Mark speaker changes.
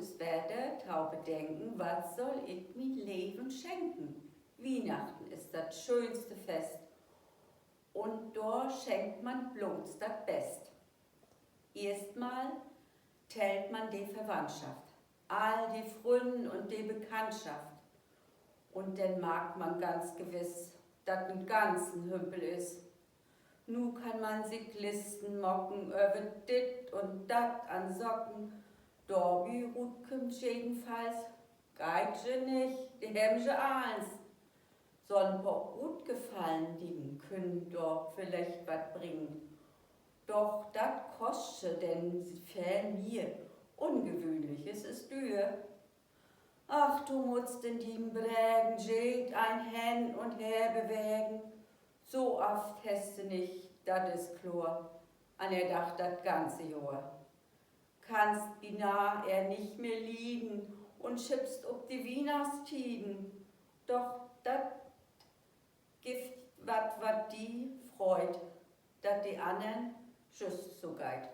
Speaker 1: ist werde Taube denken, was soll ich mir Leben schenken? Weihnachten ist das schönste Fest und da schenkt man bloß das Best. Erstmal tellt man die Verwandtschaft, all die Fründen und die Bekanntschaft. Und dann mag man ganz gewiss, dass ein ganzen Hümpel ist. Nu kann man sich Listen mocken über dit und dat an Socken. Dorbi ruht kümmt jedenfalls, geitsche nicht, die hemmsche eins. Sollen paar gut gefallen liegen, können doch vielleicht wat bringen. Doch dat kostet denn viel mir, ungewöhnliches ist dür. Ach, du musst in die Brägen jed ein Hen und her bewegen. So oft hast du nicht, dat is klar, an er dacht dat ganze Jahr. Kannst bina er nicht mehr lieben und schippst ob die Weihnachtstiden. Doch dat gibt wat die freut, dat die anderen just so geit.